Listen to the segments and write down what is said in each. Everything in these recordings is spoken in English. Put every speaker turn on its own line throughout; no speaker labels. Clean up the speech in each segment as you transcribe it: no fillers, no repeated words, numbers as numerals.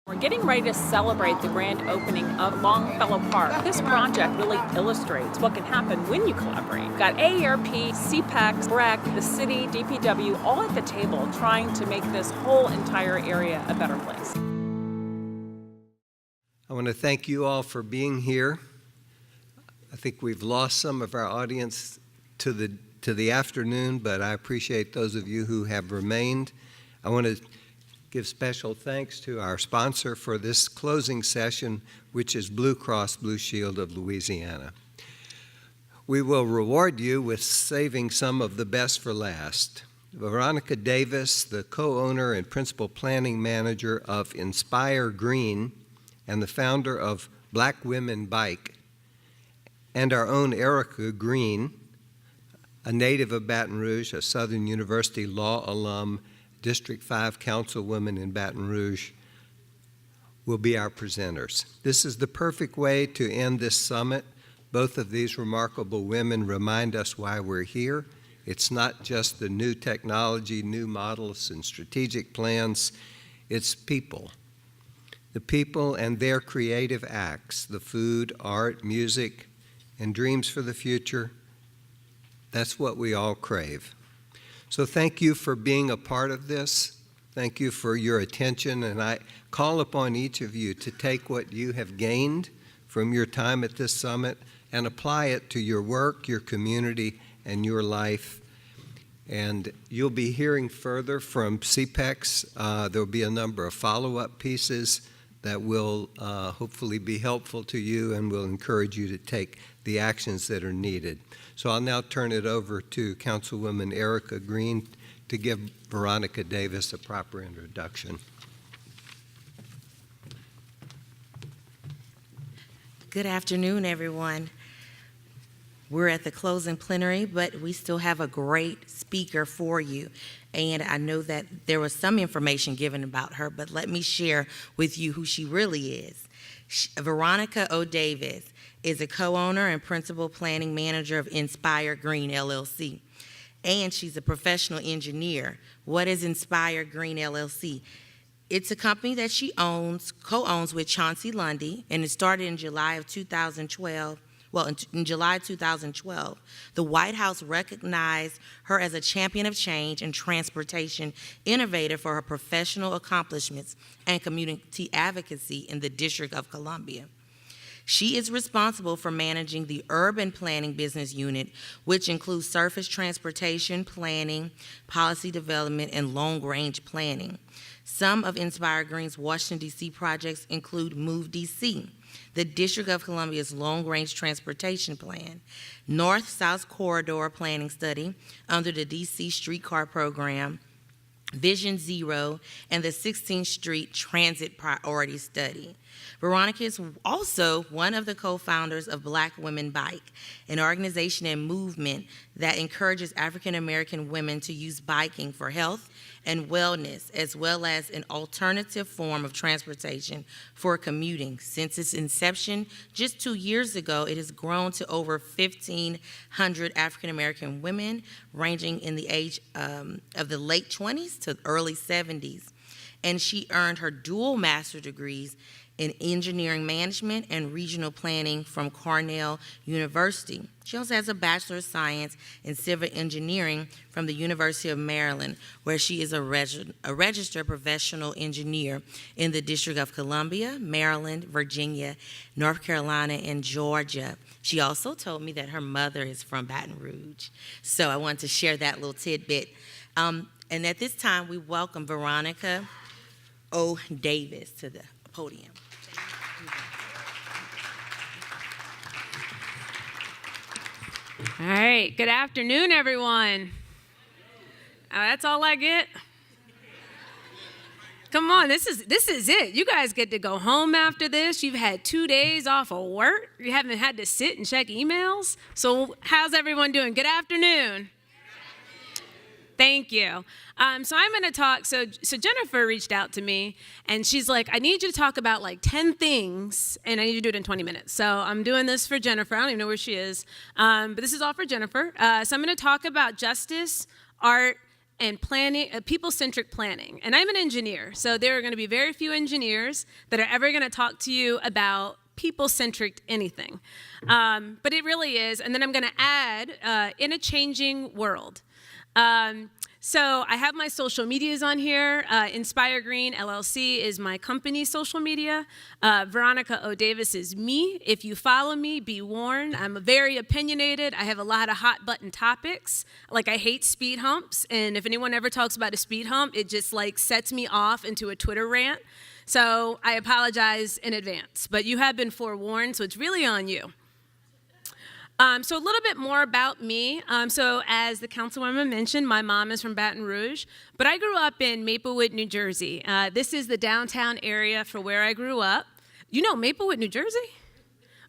We're getting ready to celebrate the grand opening of Longfellow Park. This project really illustrates what can happen when you collaborate. We've got AARP, CPAC, BREC, the city, DPW, all at the table trying to make this whole entire area a better place.
I want to thank you all for being here. I think we've lost some of our audience to the afternoon, but I appreciate those of you who have remained. I want to give special thanks to our sponsor for this closing session, which is Blue Cross Blue Shield of Louisiana. We will reward you with saving some of the best for last. Veronica Davis, the co-owner and principal planning manager of Nspiregreen and the founder of Black Women Bike, and our own Erica Green, a native of Baton Rouge, a Southern University law alum, District 5 Councilwoman in Baton Rouge, will be our presenters. This is the perfect way to end this summit. Both of these remarkable women remind us why we're here. It's not just the new technology, new models, and strategic plans. It's people. The people and their creative acts, the food, art, music, and dreams for the future. That's what we all crave. So thank you for being a part of this. Thank you for your attention, and I call upon each of you to take what you have gained from your time at this summit and apply it to your work, your community, and your life. And you'll be hearing further from CPEX. There'll be a number of follow-up pieces that will hopefully be helpful to you and will encourage you to take the actions that are needed. So I'll now turn it over to Councilwoman Erica Green to give Veronica Davis a proper introduction.
Good afternoon, everyone. We're at the closing plenary, but we still have a great speaker for you. And I know that there was some information given about her, but let me share with you who she really is. Veronica O. Davis is a co-owner and principal planning manager of Nspiregreen, LLC. And she's a professional engineer. What is Nspiregreen, LLC? It's a company that she co-owns with Chauncey Lundy, and it started in July of 2012. Well, in July 2012, the White House recognized her as a champion of change and transportation innovator for her professional accomplishments and community advocacy in the District of Columbia. She is responsible for managing the urban planning business unit, which includes surface transportation planning, policy development, and long-range planning. Some of Nspiregreen's Washington, D.C. projects include Move D.C., the District of Columbia's long-range transportation plan, North-South Corridor Planning Study under the D.C. Streetcar Program, Vision Zero, and the 16th Street Transit Priority Study. Veronica is also one of the co-founders of Black Women Bike, an organization and movement that encourages African American women to use biking for health and wellness, as well as an alternative form of transportation for commuting. Since its inception just 2 years ago, it has grown to over 1,500 African American women, ranging in the age of the late 20s to early 70s. And she earned her dual master's degrees in engineering management and regional planning from Cornell University. She also has a Bachelor of Science in Civil Engineering from the University of Maryland, where she is a registered professional engineer in the District of Columbia, Maryland, Virginia, North Carolina, and Georgia. She also told me that her mother is from Baton Rouge. So I wanted to share that little tidbit. And at this time, we welcome Veronica O. Davis to the podium.
All right, good afternoon, everyone. That's all I get? Come on, this is it. You guys get to go home after this. You've had 2 days off of work. You haven't had to sit and check emails. So how's everyone doing? Good afternoon. Thank you. So I'm going to talk. So Jennifer reached out to me, and she's like, I need you to talk about like 10 things, and I need you to do it in 20 minutes. So I'm doing this for Jennifer. I don't even know where she is. But this is all for Jennifer. So I'm going to talk about justice, art, and planning, people-centric planning. And I'm an engineer, so there are going to be very few engineers that are ever going to talk to you about people-centric anything. But it really is. And then I'm going to add, in a changing world. So I have my social medias on here. Nspiregreen LLC is my company's social media. Veronica Davis is me. If you follow me, be warned. I'm very opinionated. I have a lot of hot button topics. Like, I hate speed humps. And if anyone ever talks about a speed hump, it just like sets me off into a Twitter rant. So I apologize in advance. But you have been forewarned, so it's really on you. So a little bit more about me. So as the councilwoman mentioned, my mom is from Baton Rouge, but I grew up in Maplewood, New Jersey. This is the downtown area for where I grew up. You know Maplewood, New Jersey?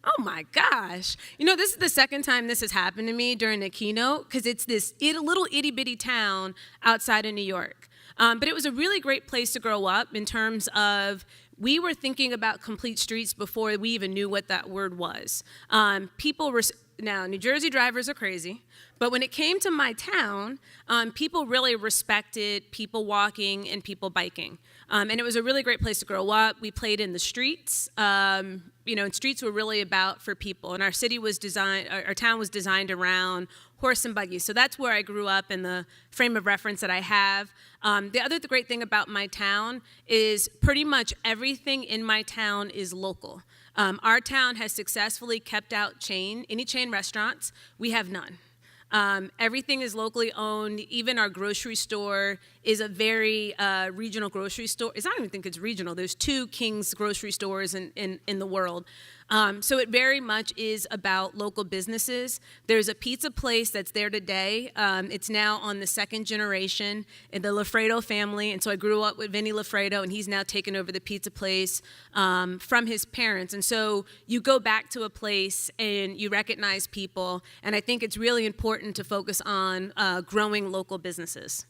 Oh my gosh. You know, this is the second time this has happened to me during the keynote, because it's this little itty bitty town outside of New York. But it was a really great place to grow up in terms of we were thinking about complete streets before we even knew what that word was. Now, New Jersey drivers are crazy, but when it came to my town, people really respected people walking and people biking. And it was a really great place to grow up. We played in the streets, and streets were really about for people. And our town was designed around horse and buggy. So that's where I grew up and the frame of reference that I have. The other great thing about my town is pretty much everything in my town is local. Our town has successfully kept out any chain restaurants. We have none. Everything is locally owned. Even our grocery store is a very regional grocery store. I don't even think it's regional. There's 2 King's grocery stores in the world. So it very much is about local businesses. There's a pizza place that's there today. It's now on the 2nd generation in the Lafredo family. And so I grew up with Vinny Lafredo, and he's now taken over the pizza place from his parents. And so you go back to a place and you recognize people. And I think it's really important to focus on growing local businesses.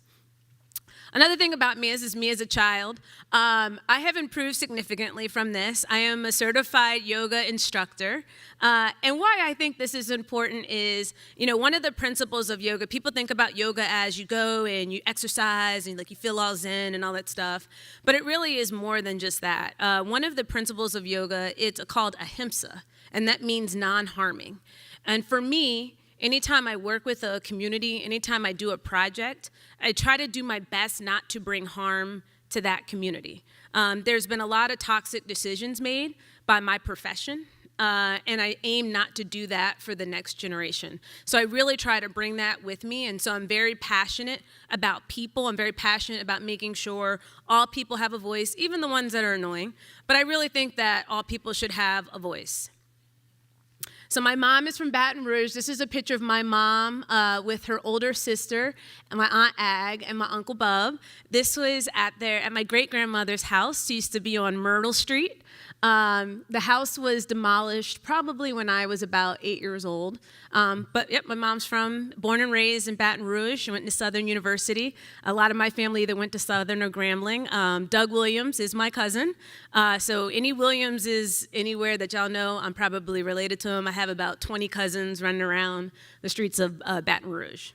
Another thing about me is me as a child. I have improved significantly from this. I am a certified yoga instructor. And why I think this is important is, one of the principles of yoga, people think about yoga as you go and you exercise and you feel all zen and all that stuff. But it really is more than just that. One of the principles of yoga, it's called ahimsa, and that means non-harming. And for me, anytime I work with a community, anytime I do a project, I try to do my best not to bring harm to that community. There's been a lot of toxic decisions made by my profession, and I aim not to do that for the next generation. So I really try to bring that with me, and so I'm very passionate about people. I'm very passionate about making sure all people have a voice, even the ones that are annoying. But I really think that all people should have a voice. So my mom is from Baton Rouge. This is a picture of my mom with her older sister and my Aunt Ag and my Uncle Bub. This was at my great-grandmother's house. She used to be on Myrtle Street. The house was demolished probably when I was about 8 years old. But yep, my mom's born and raised in Baton Rouge. She went to Southern University. A lot of my family either went to Southern or Grambling. Doug Williams is my cousin. So any Williams is anywhere that y'all know, I'm probably related to him. I have about 20 cousins running around the streets of Baton Rouge.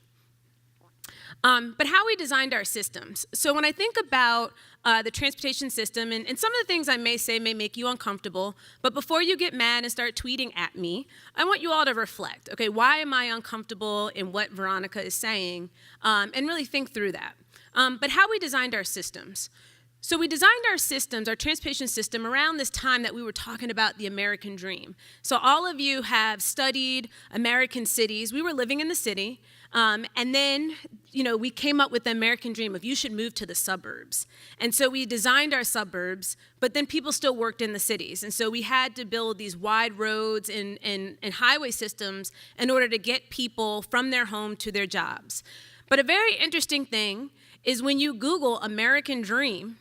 But how we designed our systems. So when I think about the transportation system, and some of the things I may say may make you uncomfortable, but before you get mad and start tweeting at me, I want you all to reflect. Okay, why am I uncomfortable in what Veronica is saying? And really think through that. But how we designed our systems. So we designed our systems, our transportation system, around this time that we were talking about the American dream. So all of you have studied American cities. We were living in the city. And then, we came up with the American dream of you should move to the suburbs. And so we designed our suburbs, but then people still worked in the cities. And so we had to build these wide roads and highway systems in order to get people from their home to their jobs. But a very interesting thing is when you Google American dream,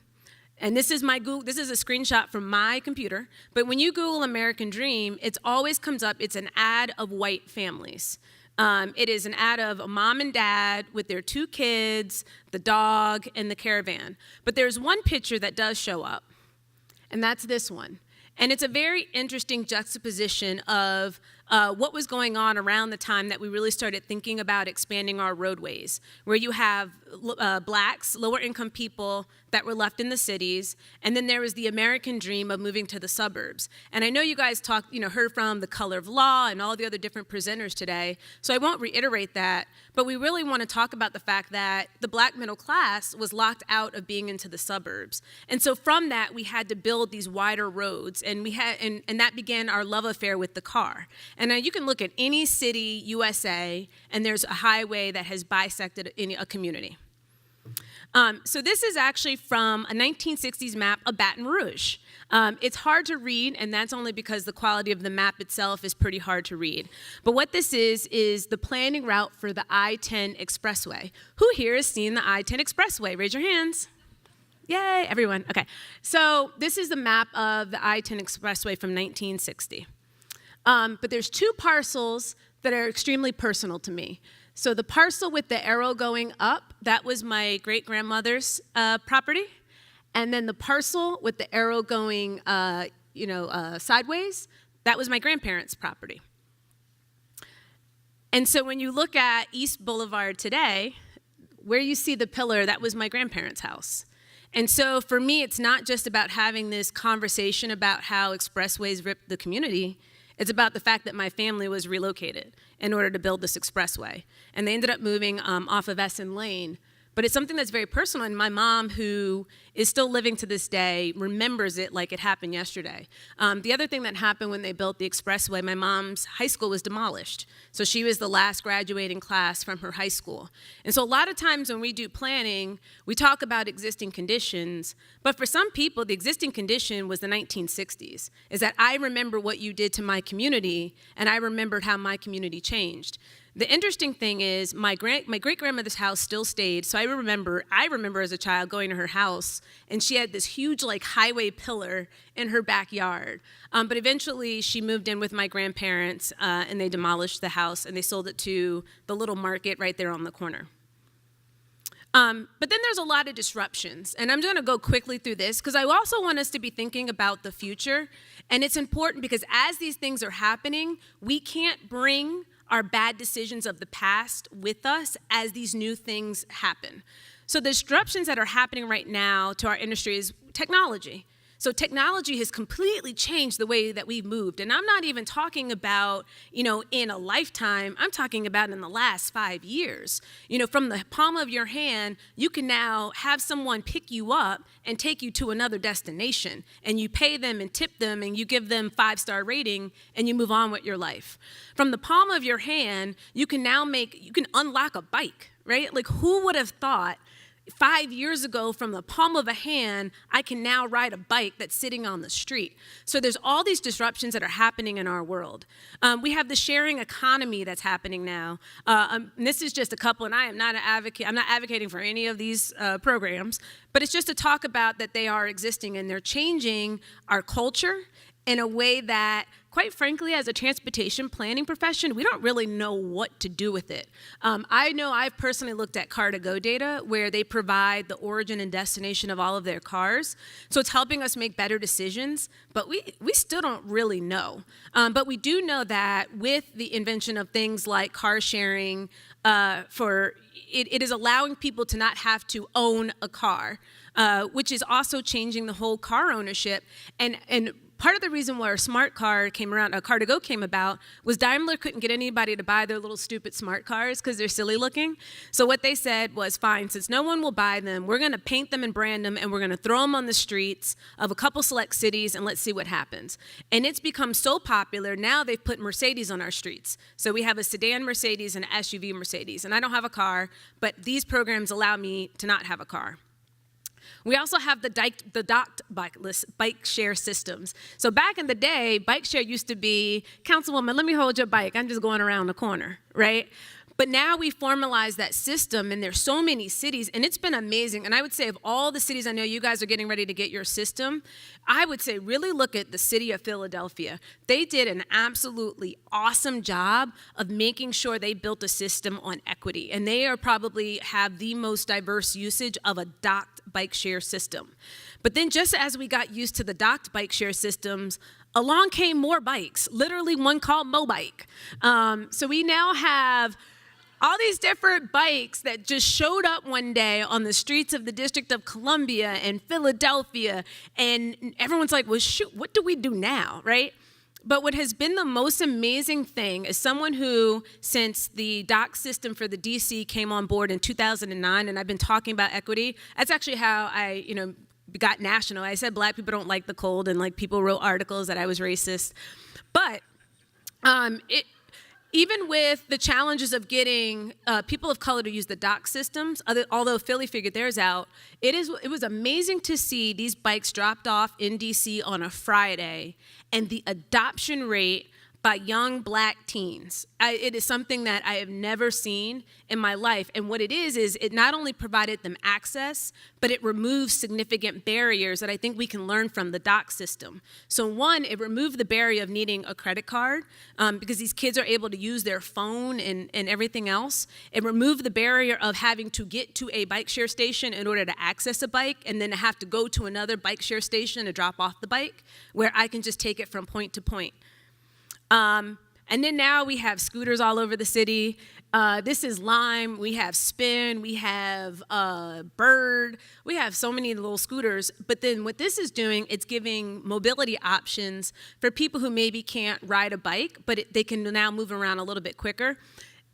and this is a screenshot from my computer, but when you Google American dream, it always comes up, it's an ad of white families. It is an ad of a mom and dad with their 2 kids, the dog, and the caravan. But there's one picture that does show up, and that's this one. And it's a very interesting juxtaposition of what was going on around the time that we really started thinking about expanding our roadways, where you have blacks, lower income people that were left in the cities, and then there was the American dream of moving to the suburbs. And I know you guys heard from The Color of Law and all the other different presenters today, so I won't reiterate that, but we really want to talk about the fact that the black middle class was locked out of being into the suburbs. And so from that, we had to build these wider roads, and and that began our love affair with the car. And now you can look at any city, USA, and there's a highway that has bisected a community. So this is actually from a 1960s map of Baton Rouge. It's hard to read, and that's only because the quality of the map itself is pretty hard to read. But what this is the planning route for the I-10 Expressway. Who here has seen the I-10 Expressway? Raise your hands. Yay, everyone. Okay, so this is the map of the I-10 Expressway from 1960. But there's two parcels that are extremely personal to me. So the parcel with the arrow going up, that was my great-grandmother's property. And then the parcel with the arrow going sideways, that was my grandparents' property. And so when you look at East Boulevard today, where you see the pillar, that was my grandparents' house. And so for me, it's not just about having this conversation about how expressways rip the community. It's about the fact that my family was relocated in order to build this expressway. And they ended up moving off of Essen Lane. But it's something that's very personal, and my mom, who is still living to this day, remembers it like it happened yesterday. The other thing that happened when they built the expressway, my mom's high school was demolished. So she was the last graduating class from her high school. And so a lot of times when we do planning, we talk about existing conditions, but for some people, the existing condition was the 1960s, is that I remember what you did to my community, and I remembered how my community changed. The interesting thing is my great-grandmother's house still stayed, so I remember as a child going to her house, and she had this huge highway pillar in her backyard. But eventually she moved in with my grandparents, and they demolished the house, and they sold it to the little market right there on the corner. But then there's a lot of disruptions, and I'm going to go quickly through this because I also want us to be thinking about the future, and it's important because as these things are happening, we can't bring our bad decisions of the past with us as these new things happen. So the disruptions that are happening right now to our industry is technology. So technology has completely changed the way that we've moved. And I'm not even talking about, in a lifetime, I'm talking about in the last 5 years. From the palm of your hand, you can now have someone pick you up and take you to another destination. And you pay them and tip them and you give them 5-star rating and you move on with your life. From the palm of your hand, you can unlock a bike, right? Who would have thought 5 years ago, from the palm of a hand, I can now ride a bike that's sitting on the street. So there's all these disruptions that are happening in our world. We have the sharing economy that's happening now. And this is just a couple, and I am not an advocate. I'm not advocating for any of these programs, but it's just to talk about that they are existing and they're changing our culture in a way that, quite frankly, as a transportation planning profession, we don't really know what to do with it. I know I've personally looked at Car2Go data where they provide the origin and destination of all of their cars. So it's helping us make better decisions, but we still don't really know. But we do know that with the invention of things like car sharing, it is allowing people to not have to own a car, which is also changing the whole car ownership. And part of the reason why our smart car came around, Car2Go came about, was Daimler couldn't get anybody to buy their little stupid smart cars because they're silly looking. So what they said was, fine, since no one will buy them, we're going to paint them and brand them, and we're going to throw them on the streets of a couple select cities, and let's see what happens. And it's become so popular, now they've put Mercedes on our streets. So we have a sedan Mercedes and an SUV Mercedes. And I don't have a car, but these programs allow me to not have a car. We also have the docked bike share systems. So back in the day, bike share used to be, Councilwoman, let me hold your bike. I'm just going around the corner, right? But now we formalize that system, and there's so many cities, and it's been amazing. And I would say of all the cities, I know you guys are getting ready to get your system, I would say really look at the city of Philadelphia. They did an absolutely awesome job of making sure they built a system on equity. And they are probably have the most diverse usage of a docked bike share system. But then just as we got used to the docked bike share systems, along came more bikes, literally one called Mobike. So we now have all these different bikes that just showed up one day on the streets of the District of Columbia and Philadelphia, and everyone's like, well, shoot, what do we do now, right? But what has been the most amazing thing is someone who, since the dock system for the DC came on board in 2009, and I've been talking about equity, that's actually how I, got national. I said black people don't like the cold, and like people wrote articles that I was racist. But even with the challenges of getting people of color to use the dock systems, although Philly figured theirs out, it was amazing to see these bikes dropped off in DC on a Friday, and the adoption rate by young black teens. It is something that I have never seen in my life. And what it is it not only provided them access, but it removes significant barriers that I think we can learn from the dock system. So one, it removed the barrier of needing a credit card because these kids are able to use their phone and everything else. It removed the barrier of having to get to a bike share station in order to access a bike and then to have to go to another bike share station to drop off the bike, where I can just take it from point to point. And then now we have scooters all over the city. This is Lime. We have Spin. We have Bird. We have so many little scooters. But then what this is doing, it's giving mobility options for people who maybe can't ride a bike, but they can now move around a little bit quicker.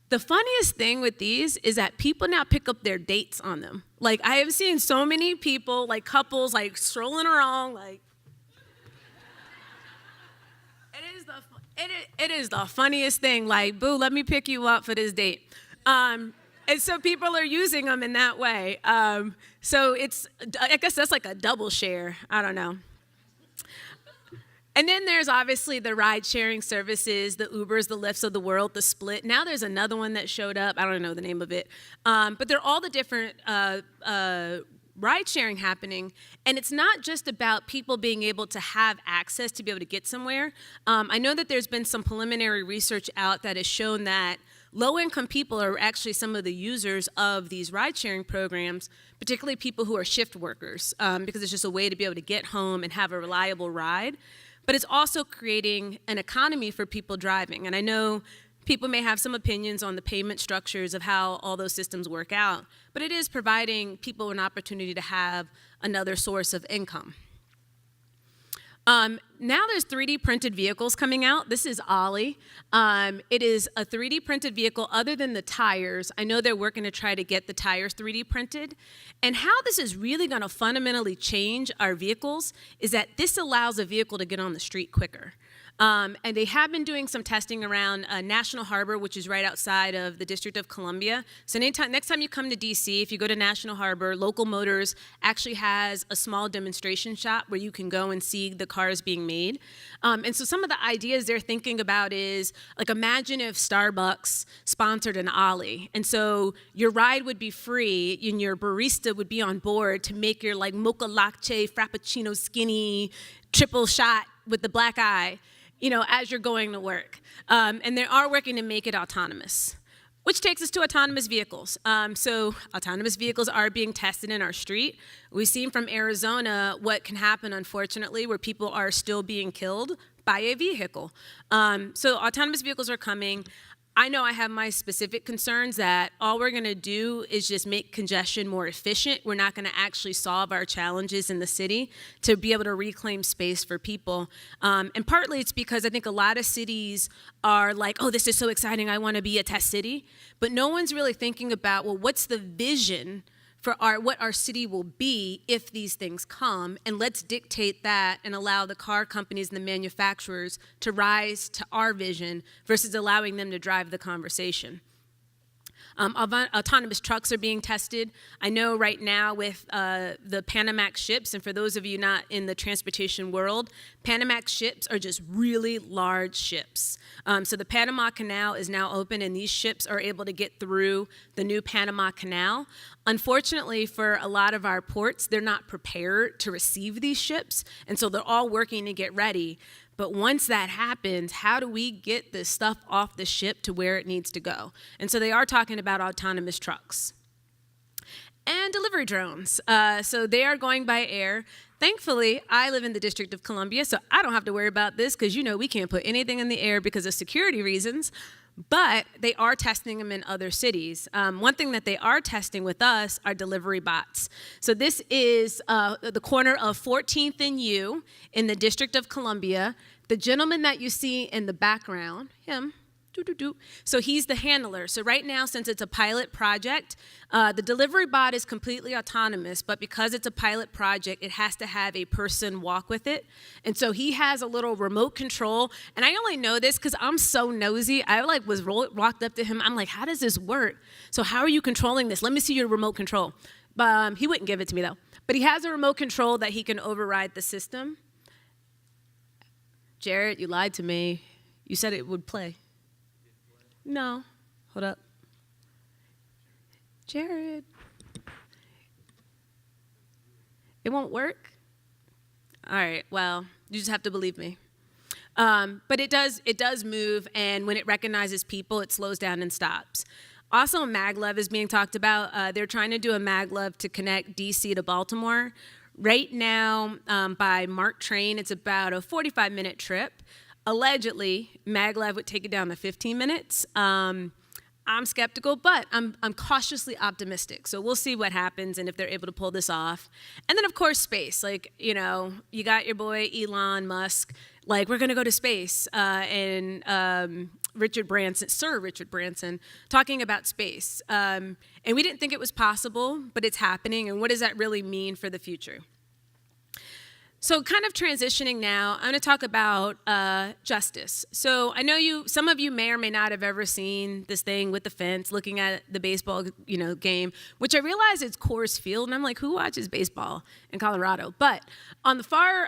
The funniest thing with these is that people now pick up their dates on them. Like, I have seen so many people, like couples, like strolling around, like, It is the funniest thing, like, boo, let me pick you up for this date. And so people are using them in that way. So I guess that's like a double share. I don't know. And then there's obviously the ride-sharing services, the Ubers, the Lyfts of the world, the Split. Now there's another one that showed up. I don't know the name of it. But they're all the different ride sharing happening, and it's not just about people being able to have access to be able to get somewhere. I know that there's been some preliminary research out that has shown that low-income people are actually some of the users of these ride-sharing programs, particularly people who are shift workers, because it's just a way to be able to get home and have a reliable ride. But it's also creating an economy for people driving, and I know people may have some opinions on the payment structures of how all those systems work out, but it is providing people an opportunity to have another source of income. Now there's 3D printed vehicles coming out. This is Ollie. It is a 3D printed vehicle other than the tires. I know they're working to try to get the tires 3D printed. And how this is really going to fundamentally change our vehicles is that this allows a vehicle to get on the street quicker. And they have been doing some testing around National Harbor, which is right outside of the District of Columbia. So next time you come to DC, if you go to National Harbor, Local Motors actually has a small demonstration shop where you can go and see the cars being made. And so some of the ideas they're thinking about is, like, imagine if Starbucks sponsored an Ollie. And so your ride would be free and your barista would be on board to make your, like, mocha latte, frappuccino skinny, triple shot with the black eye, as you're going to work. And they are working to make it autonomous, which takes us to autonomous vehicles. So autonomous vehicles are being tested in our street. We've seen from Arizona what can happen, unfortunately, where people are still being killed by a vehicle. So autonomous vehicles are coming. I know I have my specific concerns that all we're going to do is just make congestion more efficient. We're not going to actually solve our challenges in the city to be able to reclaim space for people. And partly it's because I think a lot of cities are like, oh, this is so exciting, I want to be a test city. But no one's really thinking about, well, what's the vision for what our city will be if these things come, and let's dictate that and allow the car companies and the manufacturers to rise to our vision versus allowing them to drive the conversation. Autonomous trucks are being tested. I know right now with the Panamax ships, and for those of you not in the transportation world, Panamax ships are just really large ships. So the Panama Canal is now open, and these ships are able to get through the new Panama Canal. Unfortunately, for a lot of our ports, they're not prepared to receive these ships, and so they're all working to get ready. But once that happens, how do we get this stuff off the ship to where it needs to go? And so they are talking about autonomous trucks. And delivery drones. So they are going by air. Thankfully, I live in the District of Columbia, so I don't have to worry about this because we can't put anything in the air because of security reasons, but they are testing them in other cities. One thing that they are testing with us are delivery bots. So this is the corner of 14th and U in the District of Columbia. The gentleman that you see in the background, him, so he's the handler. So right now, since it's a pilot project, the delivery bot is completely autonomous, but because it's a pilot project, it has to have a person walk with it. And so he has a little remote control. And I only know this because I'm so nosy. I walked up to him. I'm like, how does this work? So how are you controlling this? Let me see your remote control. He wouldn't give it to me though. But he has a remote control that he can override the system. Jared, you lied to me. You said it would play. No, hold up. Jared, it won't work? All right, well, you just have to believe me. But it does move, and when it recognizes people, it slows down and stops. Also, maglev is being talked about. They're trying to do a maglev to connect DC to Baltimore. Right now, by MARC train, it's about a 45-minute trip. Allegedly, maglev would take it down to 15 minutes. I'm skeptical, but I'm cautiously optimistic. So we'll see what happens and if they're able to pull this off. And then, of course, space. You got your boy Elon Musk. We're going to go to space. And Sir Richard Branson, talking about space. And we didn't think it was possible, but it's happening. And what does that really mean for the future? So kind of transitioning now, I'm going to talk about justice. So I know some of you may or may not have ever seen this thing with the fence, looking at the baseball, game, which I realize it's Coors Field, and I'm like, who watches baseball in Colorado? But on the far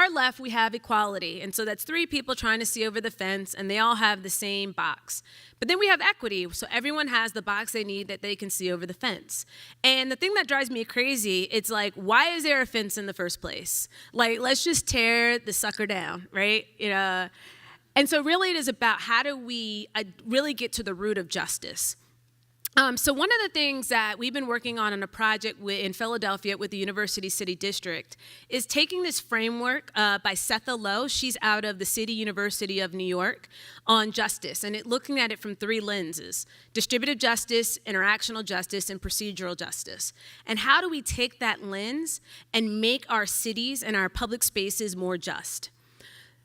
left, we have equality, and so that's 3 people trying to see over the fence, and they all have the same box. But then we have equity, so everyone has the box they need that they can see over the fence. And the thing that drives me crazy, it's like, why is there a fence in the first place? Let's just tear the sucker down, right? And so really it is about how do we really get to the root of justice. So one of the things that we've been working on a project in Philadelphia with the University City District is taking this framework by Setha Lowe. She's out of the City University of New York on justice, and looking at it from 3 lenses: distributive justice, interactional justice, and procedural justice. And how do we take that lens and make our cities and our public spaces more just?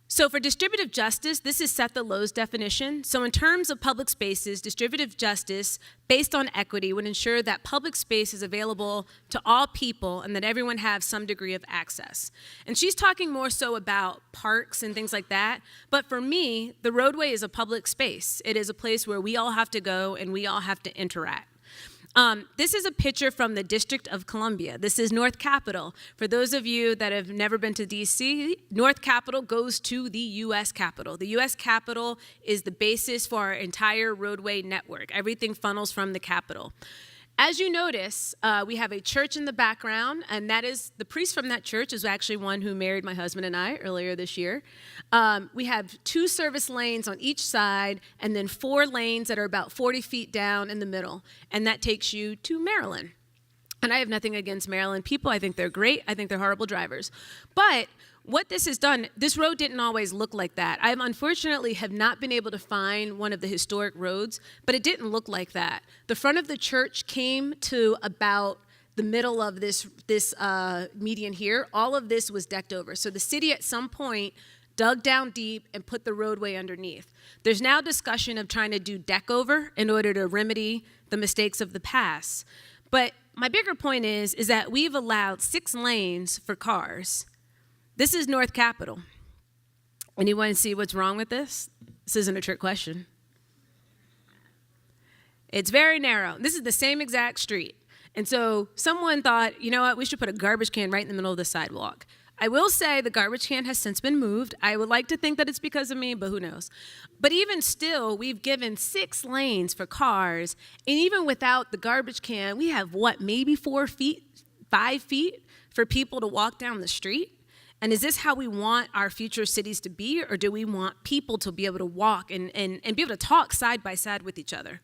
So for distributive justice, this is Setha Lowe's definition. So in terms of public spaces, distributive justice based on equity would ensure that public space is available to all people and that everyone has some degree of access. And she's talking more so about parks and things like that. But for me, the roadway is a public space. It is a place where we all have to go and we all have to interact. This is a picture from the District of Columbia. This is North Capitol. For those of you that have never been to D.C., North Capitol goes to the U.S. Capitol. The U.S. Capitol is the basis for our entire roadway network. Everything funnels from the Capitol. As you notice, we have a church in the background, and that is the priest from that church is actually one who married my husband and I earlier this year. We have 2 service lanes on each side, and then 4 lanes that are about 40 feet down in the middle, and that takes you to Maryland. And I have nothing against Maryland people. I think they're great. I think they're horrible drivers. But what this has done, this road didn't always look like that. I unfortunately have not been able to find one of the historic roads, but it didn't look like that. The front of the church came to about the middle of this median here. All of this was decked over. So the city at some point dug down deep and put the roadway underneath. There's now discussion of trying to do deck over in order to remedy the mistakes of the past. But my bigger point is that we've allowed 6 lanes for cars. This is North Capitol. Anyone see what's wrong with this? This isn't a trick question. It's very narrow. This is the same exact street. And so someone thought, you know what, we should put a garbage can right in the middle of the sidewalk. I will say the garbage can has since been moved. I would like to think that it's because of me, but who knows? But even still, we've given 6 lanes for cars, and even without the garbage can, we have maybe 4 feet, 5 feet for people to walk down the street? And is this how we want our future cities to be, or do we want people to be able to walk and be able to talk side by side with each other?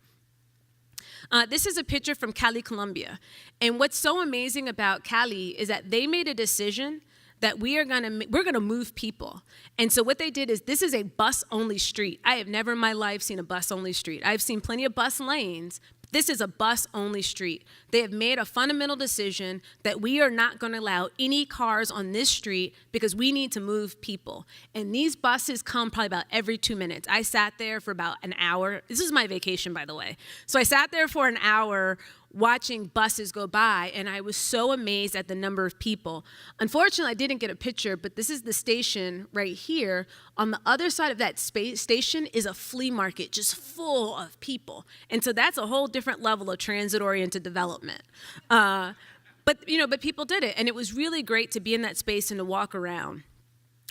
This is a picture from Cali, Colombia. And what's so amazing about Cali is that they made a decision that we're gonna move people. And so what they did is, this is a bus-only street. I have never in my life seen a bus-only street. I've seen plenty of bus lanes. This is a bus-only street. They have made a fundamental decision that we are not going to allow any cars on this street because we need to move people. And these buses come probably about every 2 minutes. I sat there for about an hour. This is my vacation, by the way. So I sat there for an hour watching buses go by, and I was so amazed at the number of people. Unfortunately, I didn't get a picture, but this is the station right here. On the other side of that station is a flea market just full of people. And so that's a whole different level of transit-oriented development. But people did it, and it was really great to be in that space and to walk around.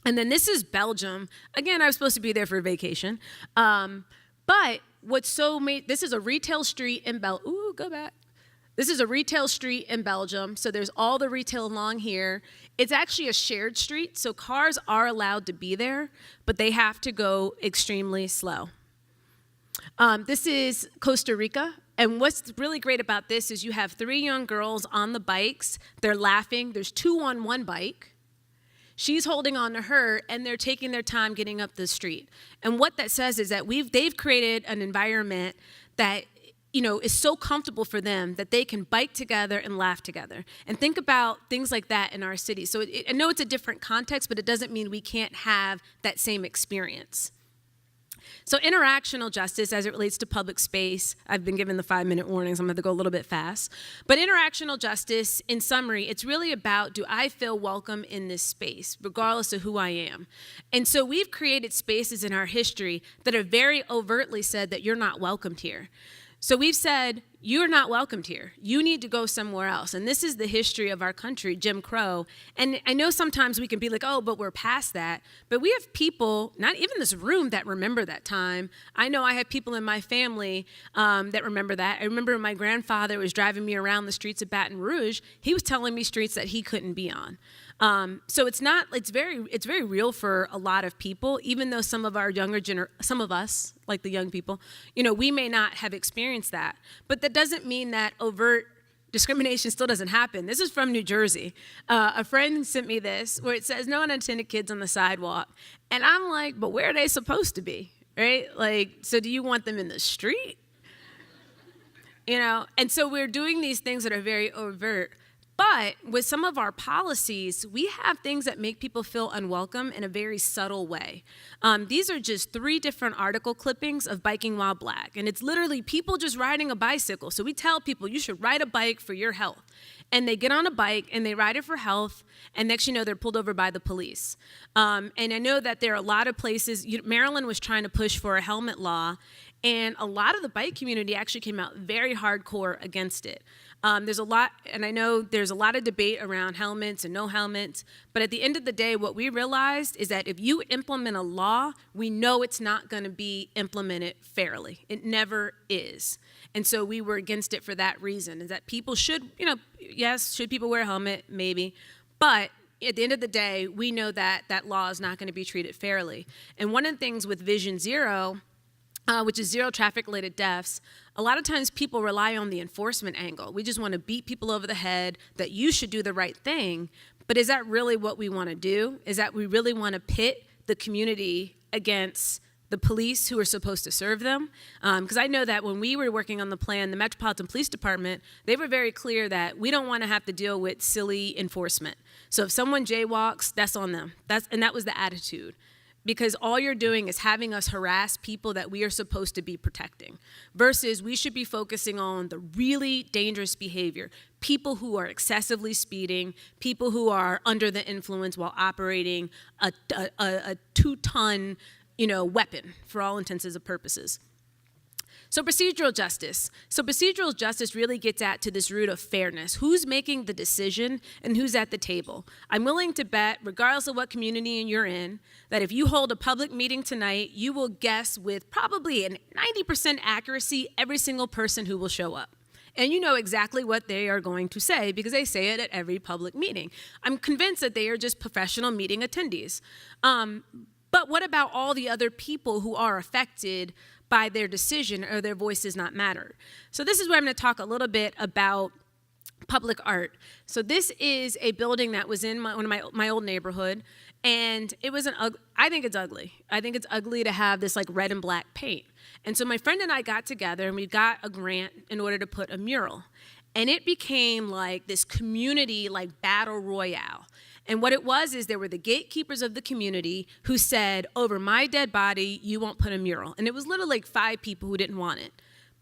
And then this is Belgium. Again, I was supposed to be there for a vacation. But this is a retail street in Ooh, go back. This is a retail street in Belgium, so there's all the retail along here. It's actually a shared street, so cars are allowed to be there, but they have to go extremely slow. This is Costa Rica, and what's really great about this is you have 3 young girls on the bikes. They're laughing. There's 2 on one bike. She's holding on to her, and they're taking their time getting up the street. And what that says is that they've created an environment that is so comfortable for them that they can bike together and laugh together. And think about things like that in our city. So I know it's a different context, but it doesn't mean we can't have that same experience. So interactional justice as it relates to public space, I've been given the 5-minute warnings, I'm going to have to go a little bit fast. But interactional justice, in summary, it's really about, do I feel welcome in this space, regardless of who I am? And so we've created spaces in our history that have very overtly said that you're not welcomed here. So we've said, you're not welcomed here. You need to go somewhere else. And this is the history of our country, Jim Crow. And I know sometimes we can be like, oh, but we're past that. But we have people, not even this room, that remember that time. I know I have people in my family that remember that. I remember my grandfather was driving me around the streets of Baton Rouge. He was telling me streets that he couldn't be on. So it's very real for a lot of people, even though some of our some of us, like the young people, we may not have experienced that. But that doesn't mean that overt discrimination still doesn't happen. This is from New Jersey. A friend sent me this where it says no unattended kids on the sidewalk. And I'm like, but where are they supposed to be, right? Like, so do you want them in the street? And so we're doing these things that are very overt. But with some of our policies, we have things that make people feel unwelcome in a very subtle way. These are just 3 different article clippings of biking while black. And it's literally people just riding a bicycle. So we tell people you should ride a bike for your health. And they get on a bike and they ride it for health. And next you know, they're pulled over by the police. And I know that there are a lot of places, Maryland was trying to push for a helmet law. And a lot of the bike community actually came out very hardcore against it. There's a lot, and I know there's a lot of debate around helmets and no helmets, but at the end of the day, what we realized is that if you implement a law, we know it's not going to be implemented fairly. It never is. And so we were against it for that reason, is that people should, yes, should people wear a helmet? Maybe. But at the end of the day, we know that that law is not going to be treated fairly. And one of the things with Vision Zero, which is zero traffic-related deaths, a lot of times people rely on the enforcement angle. We just want to beat people over the head that you should do the right thing. But is that really what we want to do? Is that we really want to pit the community against the police who are supposed to serve them? Because I know that when we were working on the plan, the Metropolitan Police Department, they were very clear that we don't want to have to deal with silly enforcement. So if someone jaywalks, that's on them. And that was the attitude. Because all you're doing is having us harass people that we are supposed to be protecting, versus we should be focusing on the really dangerous behavior, people who are excessively speeding, people who are under the influence while operating a 2-ton, weapon for all intents and purposes. So procedural justice. So procedural justice really gets at to this root of fairness. Who's making the decision and who's at the table? I'm willing to bet, regardless of what community you're in, that if you hold a public meeting tonight, you will guess with probably an 90% accuracy every single person who will show up. And you know exactly what they are going to say because they say it at every public meeting. I'm convinced that they are just professional meeting attendees. But what about all the other people who are affected by their decision or their voice does not matter? So this is where I'm going to talk a little bit about public art. So this is a building that was in my old neighborhood, and it was I think it's ugly. I think it's ugly to have this like red and black paint. And so my friend and I got together and we got a grant in order to put a mural. And it became like this community like battle royale. And what it was is there were the gatekeepers of the community who said, over my dead body, you won't put a mural. And it was literally like 5 people who didn't want it.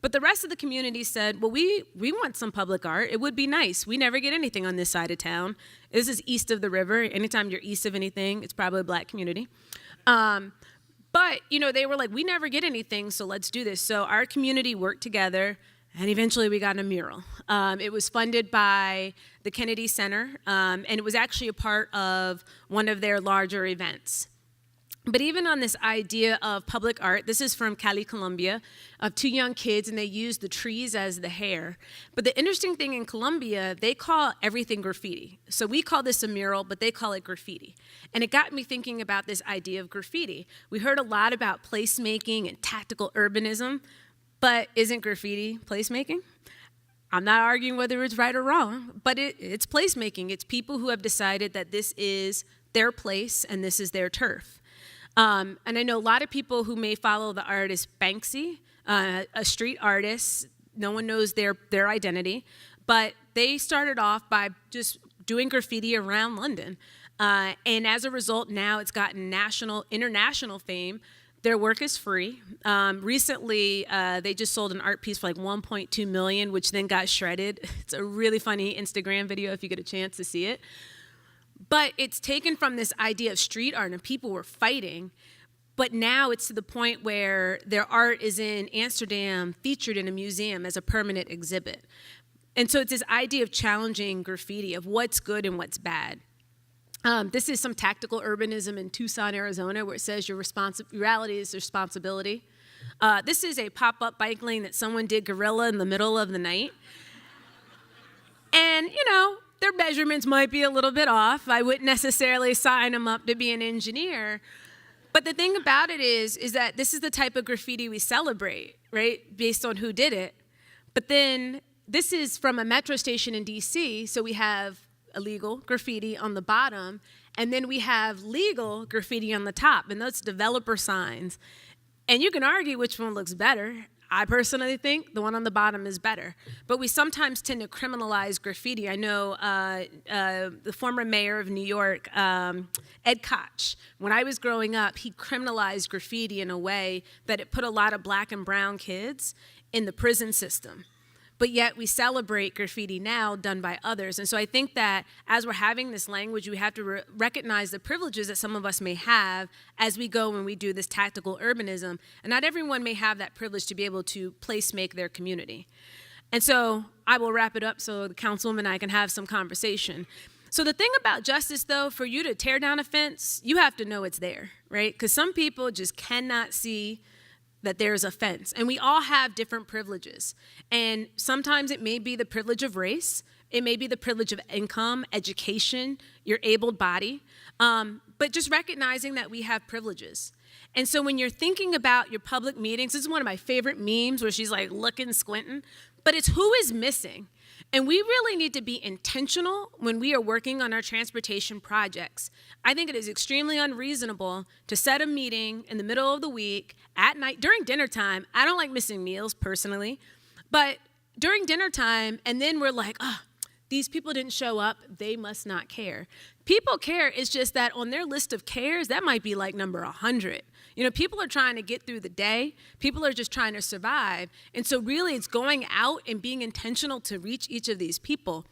But the rest of the community said, well, we want some public art. It would be nice. We never get anything on this side of town. This is east of the river. Anytime you're east of anything, it's probably a black community. But, they were like, we never get anything, so let's do this. So our community worked together, and eventually we got a mural. It was funded by the Kennedy Center, and it was actually a part of one of their larger events. But even on this idea of public art, this is from Cali, Colombia, of 2 young kids, and they used the trees as the hair. But the interesting thing in Colombia, they call everything graffiti. So we call this a mural, but they call it graffiti. And it got me thinking about this idea of graffiti. We heard a lot about placemaking and tactical urbanism, but isn't graffiti placemaking? I'm not arguing whether it's right or wrong, but it's placemaking. It's people who have decided that this is their place and this is their turf. And I know a lot of people who may follow the artist Banksy, a street artist. No one knows their identity, but they started off by just doing graffiti around London. And as a result, now it's gotten international fame. Their work is free. Recently, they just sold an art piece for like $1.2 million, which then got shredded. It's a really funny Instagram video if you get a chance to see it. But it's taken from this idea of street art and people were fighting, but now it's to the point where their art is in Amsterdam, featured in a museum as a permanent exhibit. And so it's this idea of challenging graffiti, of what's good and what's bad. This is some tactical urbanism in Tucson, Arizona, where it says your reality is responsibility. This is a pop-up bike lane that someone did guerrilla in the middle of the night. And, their measurements might be a little bit off. I wouldn't necessarily sign them up to be an engineer. But the thing about it is that this is the type of graffiti we celebrate, right, based on who did it. But then this is from a metro station in D.C., so we have illegal graffiti on the bottom, and then we have legal graffiti on the top, and that's developer signs. And you can argue which one looks better. I personally think the one on the bottom is better. But we sometimes tend to criminalize graffiti. I know the former mayor of New York, Ed Koch, when I was growing up, he criminalized graffiti in a way that it put a lot of black and brown kids in the prison system. But yet we celebrate graffiti now done by others. And so I think that as we're having this language, we have to recognize the privileges that some of us may have as we go and we do this tactical urbanism. And not everyone may have that privilege to be able to place-make their community. And so I will wrap it up so the councilwoman and I can have some conversation. So the thing about justice, though, for you to tear down a fence, you have to know it's there, right? Because some people just cannot see that there's a fence. And we all have different privileges. And sometimes it may be the privilege of race. It may be the privilege of income, education, your able body. But just recognizing that we have privileges. And so when you're thinking about your public meetings, this is one of my favorite memes where she's like looking, squinting, but it's who is missing. And we really need to be intentional when we are working on our transportation projects. I think it is extremely unreasonable to set a meeting in the middle of the week, at night, during dinner time. I don't like missing meals personally, but during dinner time, and then we're like, these people didn't show up, they must not care. People care, it's just that on their list of cares, that might be like number 100. People are trying to get through the day. People are just trying to survive. And so really it's going out and being intentional to reach each of these people.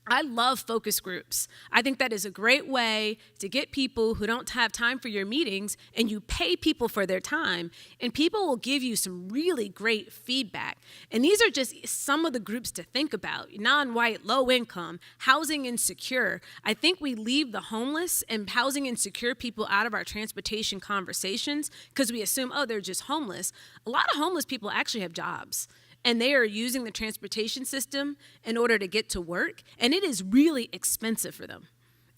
I love focus groups. I think that is a great way to get people who don't have time for your meetings, and you pay people for their time, and people will give you some really great feedback. And these are just some of the groups to think about: non-white, low income, housing insecure. I think we leave the homeless and housing insecure people out of our transportation conversations because we assume, they're just homeless. A lot of homeless people actually have jobs. And they are using the transportation system in order to get to work, and it is really expensive for them.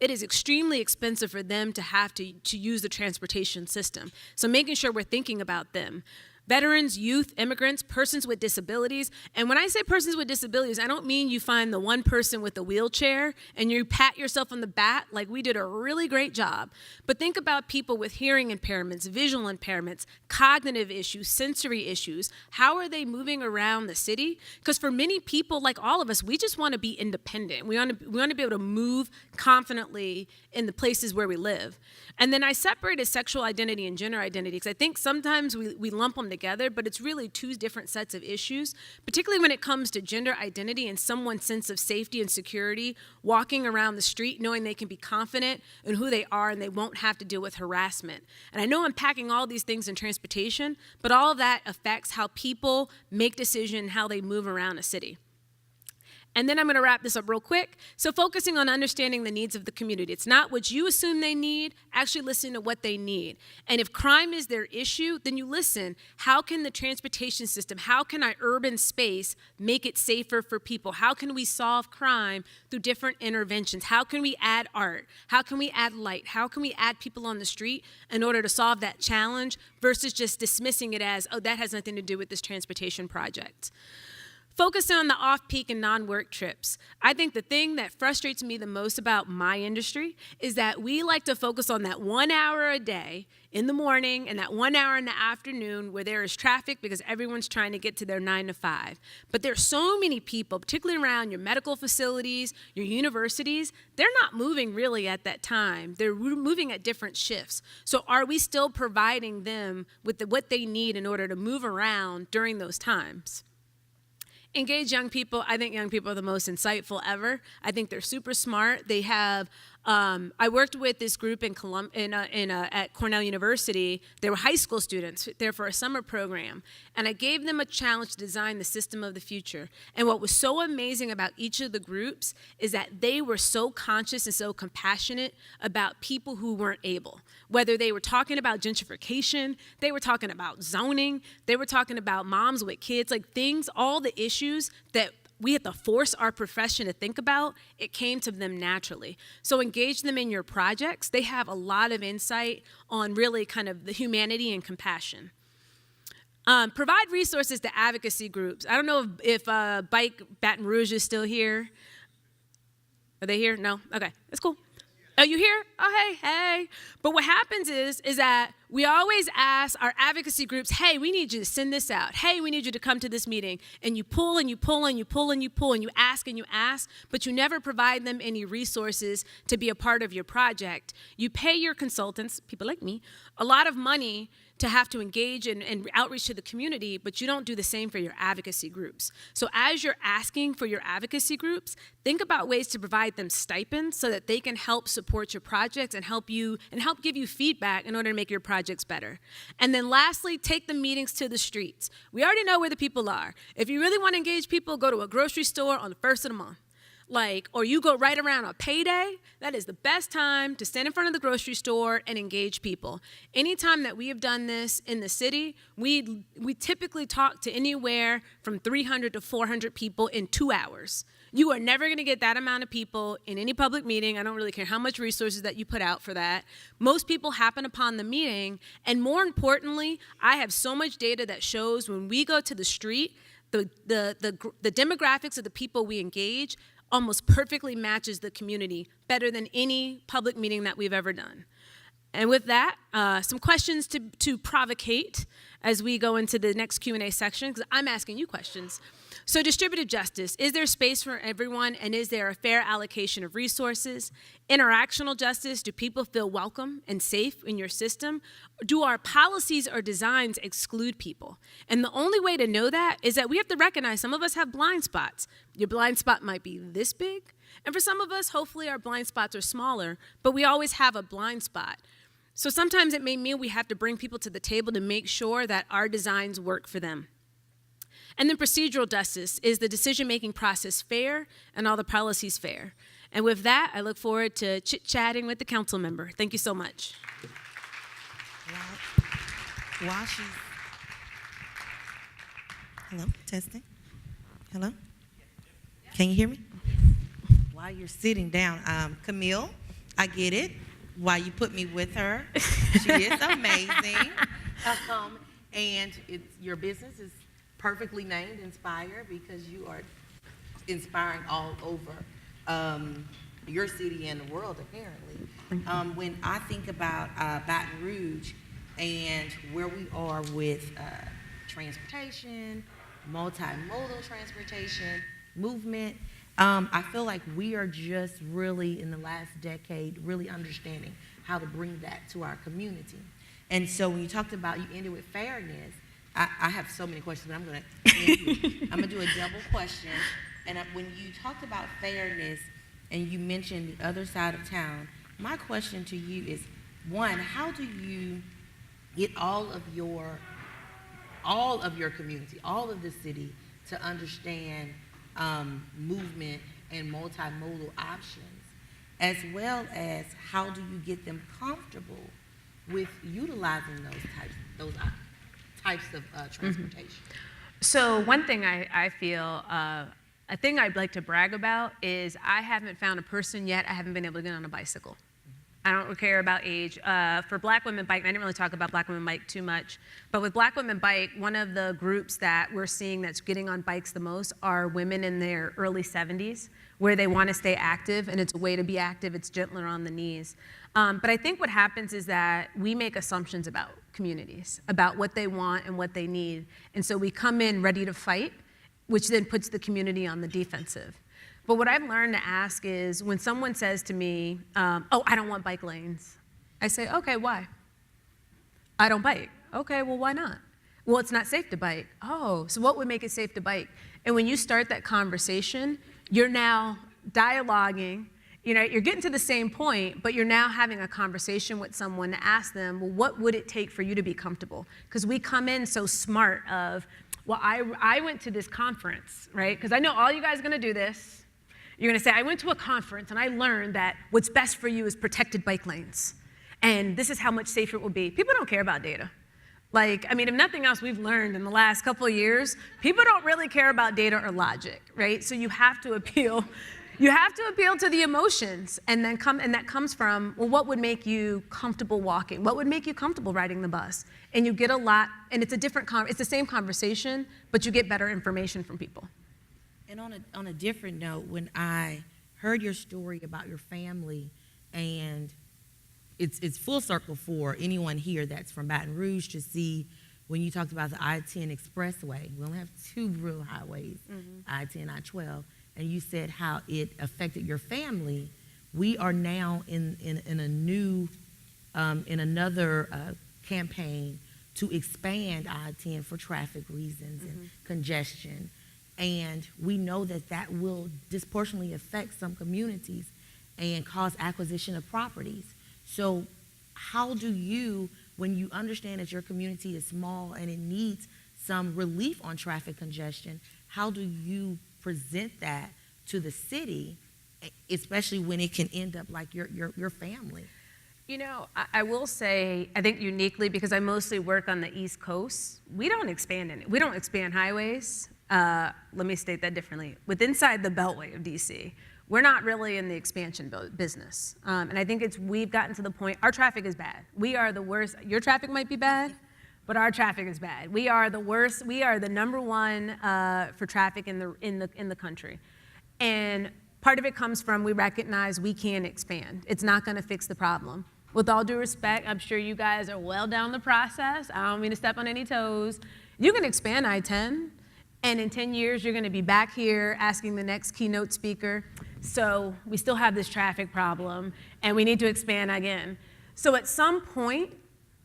It is extremely expensive for them to have to use the transportation system. So making sure we're thinking about them. Veterans, youth, immigrants, persons with disabilities. And when I say persons with disabilities, I don't mean you find the one person with a wheelchair and you pat yourself on the back like we did a really great job. But think about people with hearing impairments, visual impairments, cognitive issues, sensory issues. How are they moving around the city? Because for many people, like all of us, we just want to be independent. We want to be able to move confidently in the places where we live. And then I separated sexual identity and gender identity because I think sometimes we lump them together, but it's really two different sets of issues, particularly when it comes to gender identity and someone's sense of safety and security, walking around the street knowing they can be confident in who they are and they won't have to deal with harassment. And I know I'm packing all these things in transportation, but all of that affects how people make decisions, how they move around a city. And then I'm going to wrap this up real quick. So focusing on understanding the needs of the community. It's not what you assume they need, actually listen to what they need. And if crime is their issue, then you listen. How can the transportation system, how can our urban space make it safer for people? How can we solve crime through different interventions? How can we add art? How can we add light? How can we add people on the street in order to solve that challenge versus just dismissing it as, oh, that has nothing to do with this transportation project? Focus on the off-peak and non-work trips. I think the thing that frustrates me the most about my industry is that we like to focus on that 1 hour a day in the morning and that 1 hour in the afternoon where there is traffic because everyone's trying to get to their 9 to 5. But there's so many people, particularly around your medical facilities, your universities, they're not moving really at that time. They're moving at different shifts. So are we still providing them with what they need in order to move around during those times? Engage young people. I think young people are the most insightful ever. I think they're super smart. They have, I worked with this group at Cornell University. They were high school students there for a summer program. And I gave them a challenge to design the system of the future. And what was so amazing about each of the groups is that they were so conscious and so compassionate about people who weren't able. Whether they were talking about gentrification, they were talking about zoning, they were talking about moms with kids, like things, all the issues that we had to force our profession to think about, it came to them naturally. So engage them in your projects. They have a lot of insight on really kind of the humanity and compassion. Provide resources to advocacy groups. I don't know if Bike Baton Rouge is still here. Are they here? No? Okay, that's cool. Are you here? Oh, hey. But what happens is that we always ask our advocacy groups, hey, we need you to send this out. Hey, we need you to come to this meeting. And you pull and you pull and you pull and you pull and you ask, but you never provide them any resources to be a part of your project. You pay your consultants, people like me, a lot of money to have to engage in outreach to the community, but you don't do the same for your advocacy groups. So as you're asking for your advocacy groups, think about ways to provide them stipends so that they can help support your projects and help give you feedback in order to make your projects better. And then lastly, take the meetings to the streets. We already know where the people are. If you really want to engage people, go to a grocery store on the 1st of the month. Or you go right around a payday, that is the best time to stand in front of the grocery store and engage people. Anytime that we have done this in the city, we typically talk to anywhere from 300 to 400 people in 2 hours. You are never going to get that amount of people in any public meeting. I don't really care how much resources that you put out for that. Most people happen upon the meeting, and more importantly, I have so much data that shows when we go to the street, the demographics of the people we engage almost perfectly matches the community better than any public meeting that we've ever done. And with that, some questions to provocate as we go into the next Q&A section, because I'm asking you questions. So distributed justice, is there space for everyone, and is there a fair allocation of resources? Interactional justice, do people feel welcome and safe in your system? Do our policies or designs exclude people? And the only way to know that is that we have to recognize some of us have blind spots. Your blind spot might be this big, and for some of us, hopefully our blind spots are smaller, but we always have a blind spot. So sometimes it may mean we have to bring people to the table to make sure that our designs work for them. And then procedural justice, is the decision-making process fair and all the policies fair? And with that, I look forward to chit-chatting with the council member. Thank you so much.
Hello, testing. Hello? Can you hear me? While you're sitting down, Camille, I get it. Why you put me with her. She is amazing. And your business is perfectly named Inspire because you are inspiring all over your city and the world, apparently. When I think about Baton Rouge and where we are with transportation, multimodal transportation, movement, I feel like we are just really, in the last decade, really understanding how to bring that to our community. And so when you talked about, you ended with fairness, I have so many questions, but I'm going to do a double question. And when you talked about fairness and you mentioned the other side of town, my question to you is, one, how do you get all of your community, all of the city to understand movement and multimodal options, as well as how do you get them comfortable with utilizing those types of transportation?
So one thing I feel, a thing I'd like to brag about is I haven't found a person yet I haven't been able to get on a bicycle. I don't care about age. For Black Women Bike, and I didn't really talk about Black Women Bike too much, but with Black Women Bike, one of the groups that we're seeing that's getting on bikes the most are women in their early 70s, where they want to stay active, and it's a way to be active. It's gentler on the knees. But I think what happens is that we make assumptions about communities, about what they want and what they need. And so we come in ready to fight, which then puts the community on the defensive. But what I've learned to ask is when someone says to me, oh, I don't want bike lanes, I say, okay, why? I don't bike. Okay, well, why not? Well, it's not safe to bike. Oh, so what would make it safe to bike? And when you start that conversation, you're now dialoguing. You're getting to the same point, but you're now having a conversation with someone to ask them, well, what would it take for you to be comfortable? Because we come in so smart of, well, I went to this conference, right? Because I know all you guys are going to do this. You're going to say, I went to a conference and I learned that what's best for you is protected bike lanes. And this is how much safer it will be. People don't care about data. If nothing else we've learned in the last couple of years, people don't really care about data or logic, right? So you have to appeal to the emotions, and that comes from, well, what would make you comfortable walking? What would make you comfortable riding the bus? And you get a lot, and it's the same conversation, but you get better information from people.
And on a different note, when I heard your story about your family, and it's full circle for anyone here that's from Baton Rouge to see when you talked about the I-10 expressway. We only have two real highways, I-10, I-12, and you said how it affected your family. We are now in a new, in another campaign to expand I-10 for traffic reasons and congestion. And we know that will disproportionately affect some communities and cause acquisition of properties. So how do you, when you understand that your community is small and it needs some relief on traffic congestion, how do you present that to the city, especially when it can end up like your family?
I will say, I think uniquely, because I mostly work on the East Coast, we don't expand we don't expand highways. Let me state that differently. Inside the Beltway of DC, we're not really in the expansion business. And I think we've gotten to the point, our traffic is bad. We are the worst. Your traffic might be bad, but our traffic is bad. We are the worst. We are the number one for traffic in the country. And part of it comes from we recognize we can't expand. It's not going to fix the problem. With all due respect, I'm sure you guys are well down the process. I don't mean to step on any toes. You can expand I-10, and in 10 years, you're going to be back here asking the next keynote speaker, so we still have this traffic problem, and we need to expand again. So at some point,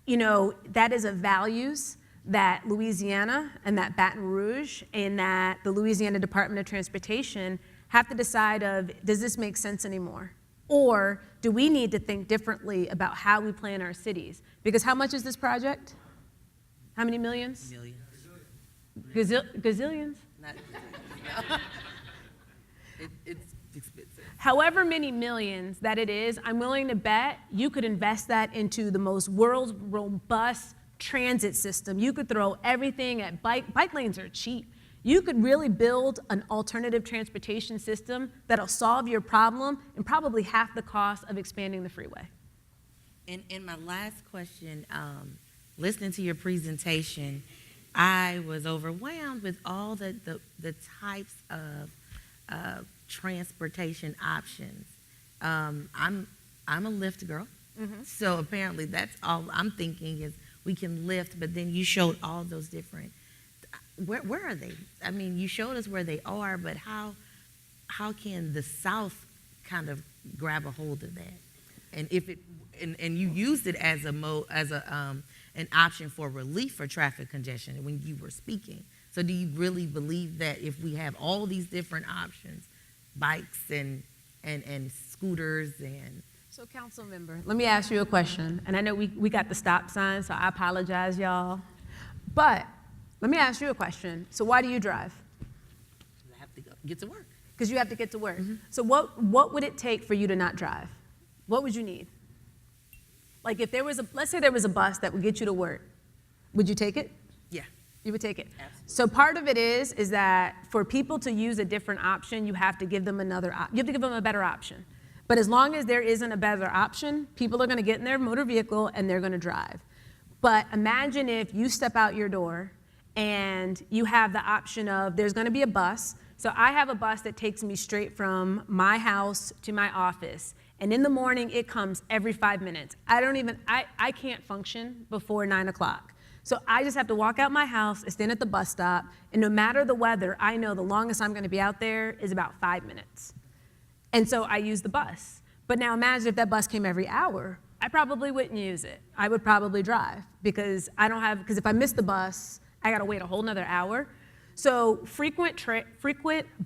that is a values that Louisiana and that Baton Rouge and that the Louisiana Department of Transportation have to decide of, does this make sense anymore? Or do we need to think differently about how we plan our cities? Because how much is this project? How many millions?
Millions.
Gazillions?
It's expensive.
However many millions that it is, I'm willing to bet you could invest that into the world's robust transit system. You could throw everything at bike lanes are cheap. You could really build an alternative transportation system that'll solve your problem and probably half the cost of expanding the freeway.
And my last question, listening to your presentation, I was overwhelmed with all the types of transportation options. I'm a Lyft girl, so apparently that's all I'm thinking is we can Lyft, but then you showed all those different, where are they? I mean, you showed us where they are, but how can the South kind of grab a hold of that? And if it, and you used it as an option for relief for traffic congestion when you were speaking. So do you really believe that if we have all these different options, bikes and scooters and...
So council member, let me ask you a question. And I know we got the stop sign, so I apologize, y'all. But let me ask you a question. So why do you drive?
I have to get to work.
Because you have to get to work. So what would it take for you to not drive? What would you need? Like if there was let's say there was a bus that would get you to work, would you take it?
Yeah.
You would take it.
Absolutely.
So part of it is that for people to use a different option, you have to give them you have to give them a better option. But as long as there isn't a better option, people are going to get in their motor vehicle and they're going to drive. But imagine if you step out your door and you have the option of there's going to be a bus. So I have a bus that takes me straight from my house to my office. And in the morning, it comes every 5 minutes. I can't function before 9 o'clock. So I just have to walk out my house and stand at the bus stop. And no matter the weather, I know the longest I'm going to be out there is about 5 minutes. And so I use the bus. But now imagine if that bus came every hour. I probably wouldn't use it. I would probably drive because because if I miss the bus, I got to wait a whole nother hour. So frequent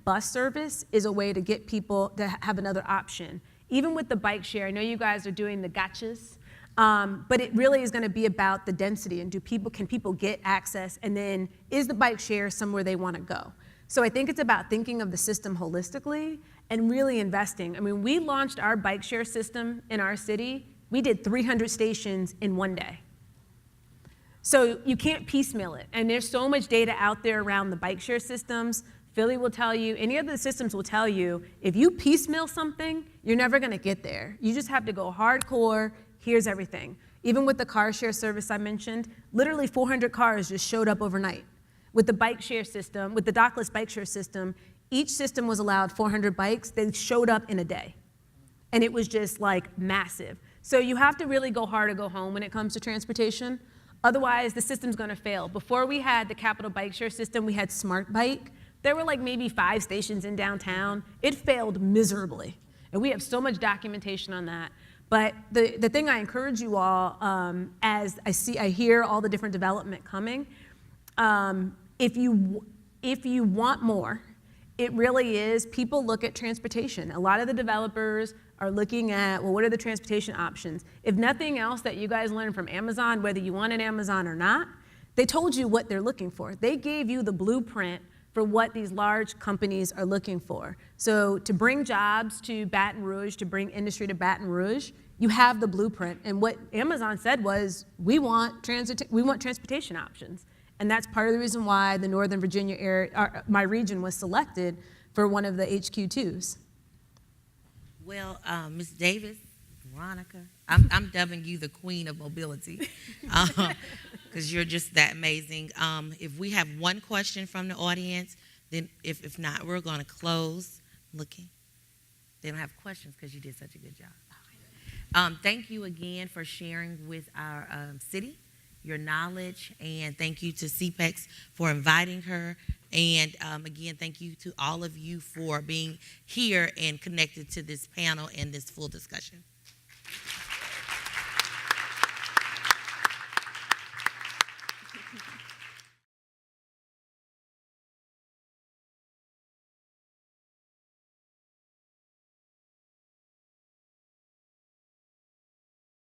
bus service is a way to get people to have another option. Even with the bike share, I know you guys are doing the gotchas, but it really is going to be about the density and can people get access, and then is the bike share somewhere they want to go? So I think it's about thinking of the system holistically and really investing. I mean, we launched our bike share system in our city. We did 300 stations in one day. So you can't piecemeal it, and there's so much data out there around the bike share systems. Philly will tell you, any of the systems will tell you, if you piecemeal something, you're never gonna get there. You just have to go hardcore, here's everything. Even with the car share service I mentioned, literally 400 cars just showed up overnight. With the bike share system, with the dockless bike share system, each system was allowed 400 bikes, they showed up in a day. And it was just like massive. So you have to really go hard or go home when it comes to transportation. Otherwise, the system's gonna fail. Before we had the Capital Bike Share system, we had Smart Bike. There were like maybe 5 stations in downtown. It failed miserably. And we have so much documentation on that. But the thing I encourage you all, as I hear all the different development coming, if you want more, it really is, people look at transportation. A lot of the developers are looking at, well, what are the transportation options? If nothing else that you guys learned from Amazon, whether you want an Amazon or not, they told you what they're looking for. They gave you the blueprint for what these large companies are looking for. So to bring jobs to Baton Rouge, to bring industry to Baton Rouge, you have the blueprint. And what Amazon said was, we want transportation options. And that's part of the reason why the Northern Virginia area, my region, was selected for one of the HQ2s.
Well, Ms. Davis, Veronica, I'm dubbing you the queen of mobility because you're just that amazing. If we have one question from the audience, then if not, we're going to close. Looking, they don't have questions because you did such a good job. Thank you again for sharing with our city your knowledge, and thank you to CPEX for inviting her. And again, thank you to all of you for being here and connected to this panel and this full discussion.